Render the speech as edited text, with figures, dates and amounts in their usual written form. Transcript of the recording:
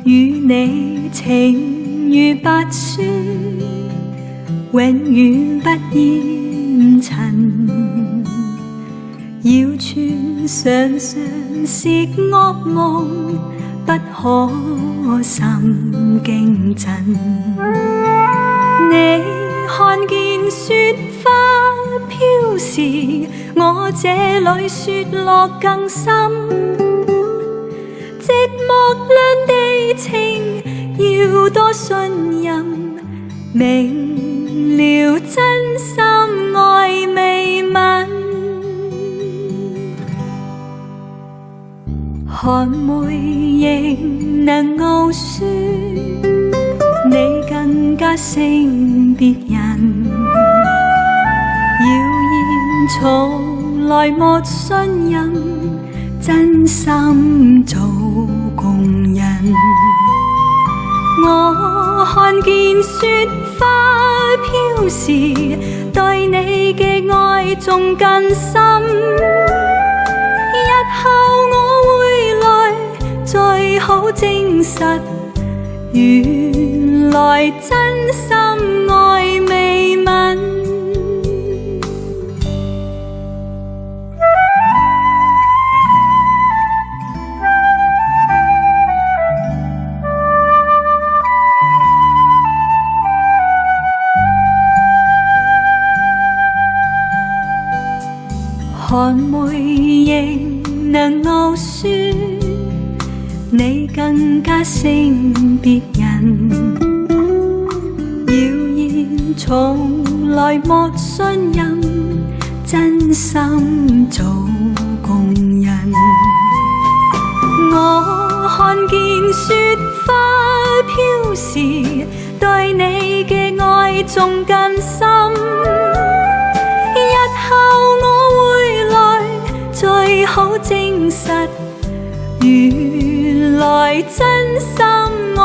與你情如白雪，永遠不煙塵。謠傳常常是惡夢，不可心驚震。你看見雪花飄時，我這裏雪落更深。寂寞兩地情，要多信任，明了真心愛未泯。寒梅仍能傲雪，你更加勝別人。謠言從來沒信任，真心做共人。我看見雪花飄時，對你嘅愛仲更深。日後我會來，最好證實，原來真心愛未泯。寒梅仍能傲雪，你更加勝別人。謠言從來沒信任，真心做共人。我看見雪花飄時，對你嘅愛仲更深。日後我會來，最好證實，原來真心愛